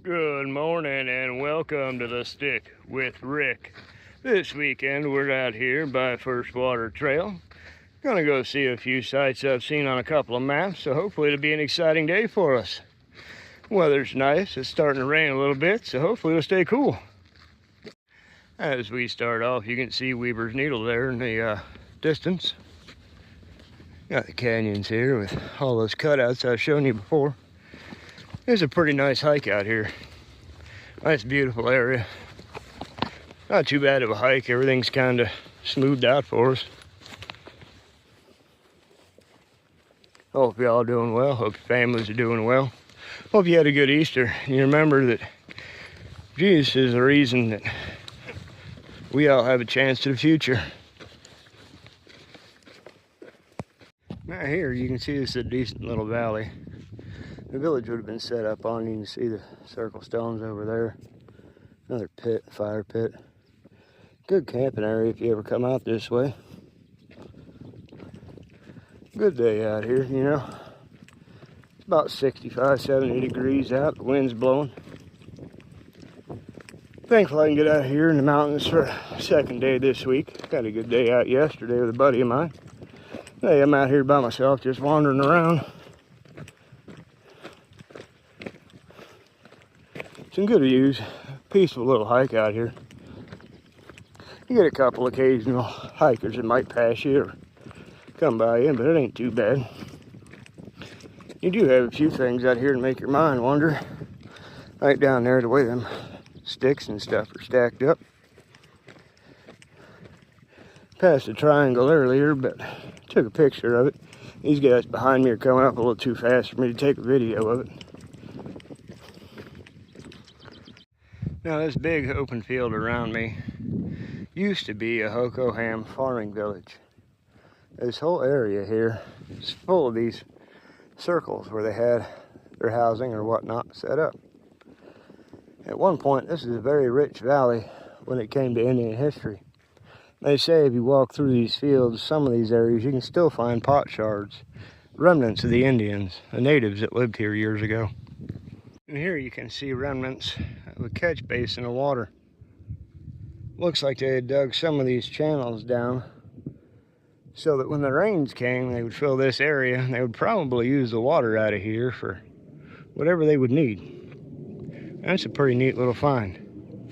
Good morning and welcome to The Stick with Rick. This weekend we're out here by First Water Trail. Gonna go see a few sites I've seen on a couple of maps, so hopefully it'll be an exciting day for us. Weather's nice, it's starting to rain a little bit, so hopefully it'll stay cool. As we start off, you can see Weber's Needle there in the distance. Got the canyons here with all those cutouts I've shown you before. It's a pretty nice hike out here. Nice, beautiful area. Not too bad of a hike. Everything's kind of smoothed out for us. Hope y'all doing well. Hope your families are doing well. Hope you had a good Easter. You remember that Jesus is the reason that we all have a chance to the future. Now here you can see this is a decent little valley. The village would have been set up on. You can see the circle stones over there. Another pit, fire pit. Good camping area if you ever come out this way. Good day out here, you know. It's about 65, 70 degrees out. The wind's blowing. Thankful I can get out here in the mountains for a second day this week. Had a good day out yesterday with a buddy of mine. Hey, I'm out here by myself just wandering around. Some good views, peaceful little hike out here. You get a couple occasional hikers that might pass you or come by you, but it ain't too bad. You do have a few things out here to make your mind wander. Right down there, the way them sticks and stuff are stacked up. Passed a triangle earlier, but took a picture of it. These guys behind me are coming up a little too fast for me to take a video of it. Now this big open field around me used to be a Hocoham farming village. This whole area here is full of these circles where they had their housing or whatnot set up. At one point, this is a very rich valley when it came to Indian history. They say if you walk through these fields, some of these areas, you can still find pot shards, remnants of the Indians, the natives that lived here years ago. And here you can see remnants of a catch basin of water. Looks like they had dug some of these channels down so that when the rains came, they would fill this area and they would probably use the water out of here for whatever they would need. That's a pretty neat little find.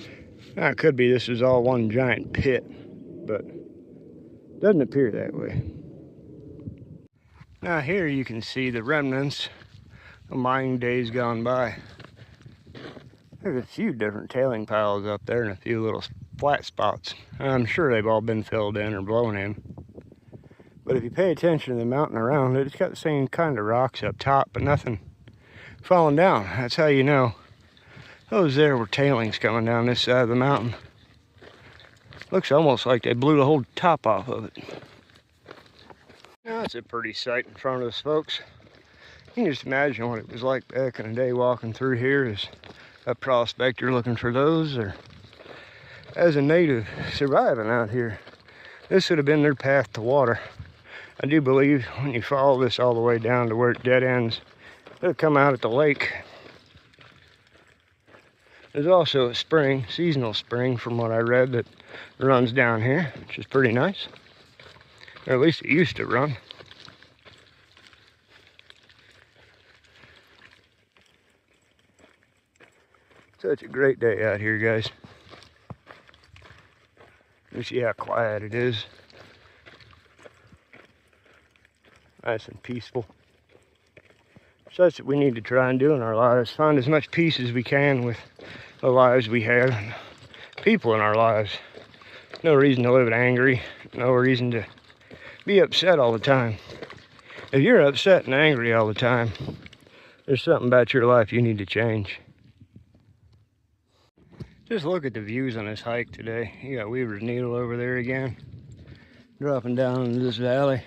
Now, it could be this is all one giant pit, but it doesn't appear that way. Now here you can see the remnants of mining days gone by. There's a few different tailing piles up there and a few little flat spots. I'm sure they've all been filled in or blown in. But if you pay attention to the mountain around it, it's got the same kind of rocks up top, but nothing falling down. That's how you know those there were tailings coming down this side of the mountain. Looks almost like they blew the whole top off of it. Now that's a pretty sight in front of us, folks. You can just imagine what it was like back in the day walking through here as a prospector looking for those, or as a native surviving out here. This would have been their path to water. I do believe when you follow this all the way down to where it dead ends, it'll come out at the lake. There's also a spring, seasonal spring from what I read, that runs down here, which is pretty nice. Or at least it used to run. Such a great day out here, guys. You see how quiet it is. Nice and peaceful. Such that we need to try and do in our lives. Find as much peace as we can with the lives we have and people in our lives. No reason to live angry. No reason to be upset all the time. If you're upset and angry all the time, there's something about your life you need to change. Just look at the views on this hike today. You got Weber's Needle over there again, dropping down into this valley.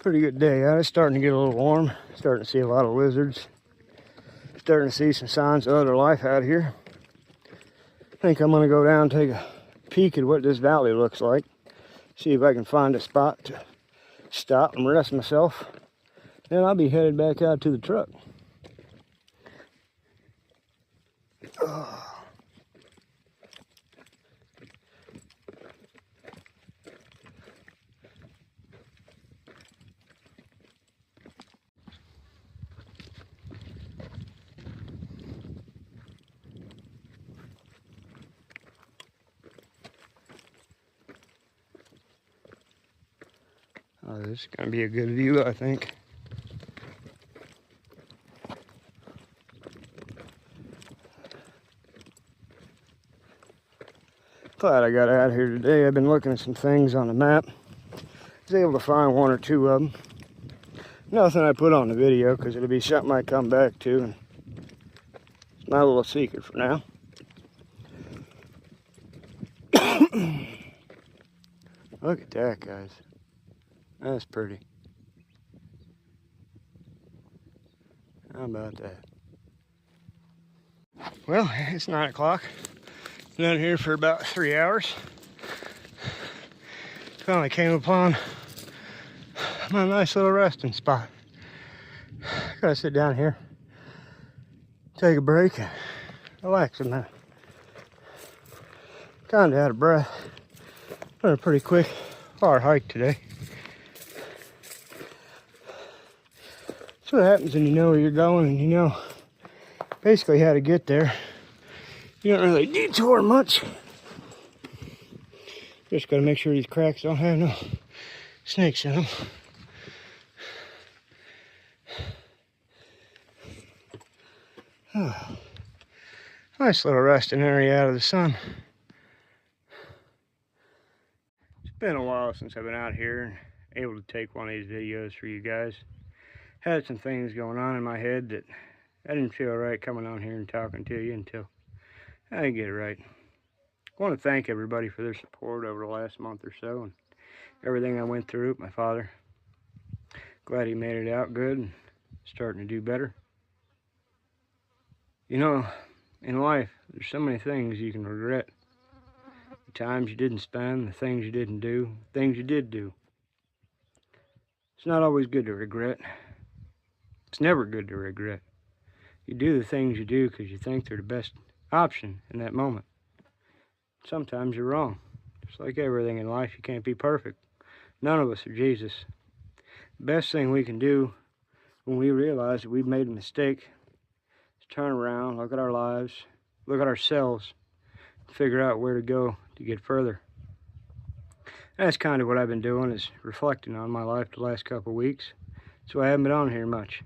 Pretty good day out. It's starting to get a little warm. Starting to see a lot of lizards. Starting to see some signs of other life out here. I think I'm gonna go down and take a peek at what this valley looks like. See if I can find a spot to stop and rest myself. then I'll be headed back out to the truck. Oh, this is going to be a good view, I think. Glad I got out here today. I've been looking at some things on the map. I was able to find one or two of them. Nothing I put on the video because it'll be something I come back to. And it's my little secret for now. Look at that, guys. That's pretty. How about that? Well, it's 9 o'clock. Been out here for about 3 hours. Finally came upon my nice little resting spot. Gotta sit down here, take a break, and relax a minute. Kinda out of breath. Been a pretty quick, far hike today. That's what happens when you know where you're going and you know basically how to get there. You don't really detour much. Just gotta make sure these cracks don't have no snakes in them. Oh, nice little resting area out of the sun. It's been a while since I've been out here and able to take one of these videos for you guys. Had some things going on in my head that I didn't feel right coming on here and talking to you until I didn't get it right. I want to thank everybody for their support over the last month or so and everything I went through with my father. Glad he made it out good and starting to do better. You know, in life, there's so many things you can regret. The times you didn't spend, the things you didn't do, the things you did do. It's not always good to regret. It's never good to regret. You do the things you do because you think they're the best option in that moment. Sometimes you're wrong. Just like everything in life, you can't be perfect. None of us are Jesus. The best thing we can do when we realize that we've made a mistake is turn around, look at our lives, look at ourselves, and figure out where to go to get further. That's kind of what I've been doing, is reflecting on my life the last couple of weeks. So I haven't been on here much.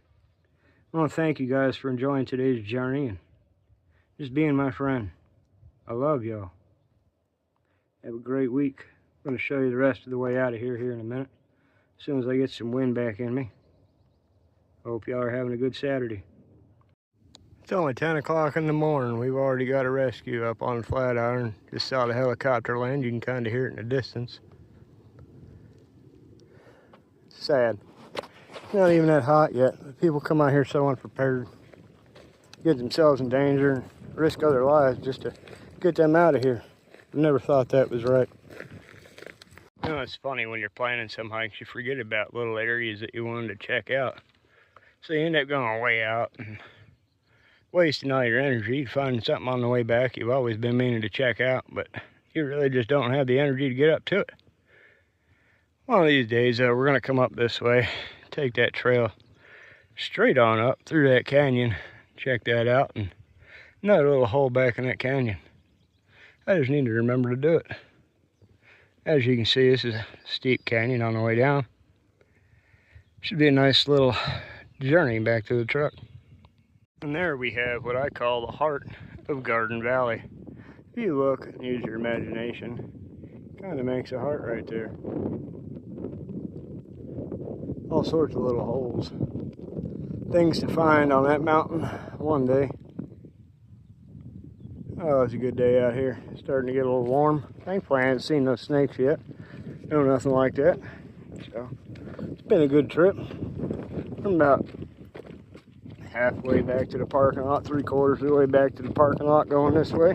I want to thank you guys for enjoying today's journey and just being my friend. I love y'all. Have a great week. I'm going to show you the rest of the way out of here in a minute, as soon as I get some wind back in me. Hope y'all are having a good Saturday. It's only 10 o'clock in the morning. We've already got a rescue up on Flatiron. Just saw the helicopter land. You can kind of hear it in the distance. Sad. Not even that hot yet. People come out here so unprepared, get themselves in danger and risk other lives just to get them out of here. I never thought that was right. You know, it's funny when you're planning some hikes, you forget about little areas that you wanted to check out. So you end up going way out and wasting all your energy finding something on the way back you've always been meaning to check out, but you really just don't have the energy to get up to it. One of these days, we're going to come up this way, take that trail straight on up through that canyon, check that out, and another little hole back in that canyon. I just need to remember to do it. As you can see, this is a steep canyon on the way down. Should be a nice little journey back to the truck. And there we have what I call the heart of Garden Valley. If you look and use your imagination, kind of makes a heart right there. All sorts of little holes. Things to find on that mountain one day. Oh, it's a good day out here. It's starting to get a little warm. Thankfully, I haven't seen no snakes yet. No, nothing like that. So, it's been a good trip. I'm about halfway back to the parking lot, 3/4 of the way back to the parking lot going this way.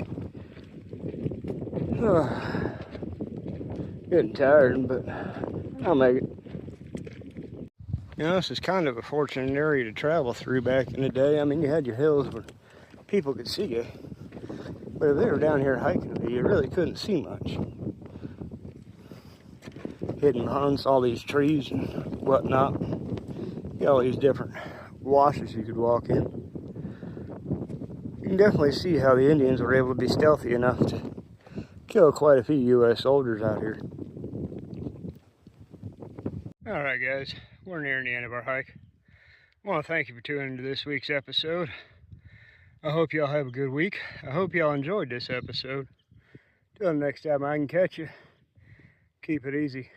Getting tired, but I'll make it. You know, this is kind of a fortunate area to travel through back in the day. I mean, you had your hills where people could see you. But if they were down here hiking with you, you really couldn't see much. Hidden behind all these trees and whatnot. You got all these different washes you could walk in. You can definitely see how the Indians were able to be stealthy enough to kill quite a few U.S. soldiers out here. Alright guys, we're nearing the end of our hike. I want to thank you for tuning into this week's episode. I hope y'all have a good week. I hope y'all enjoyed this episode. Till next time I can catch you, keep it easy.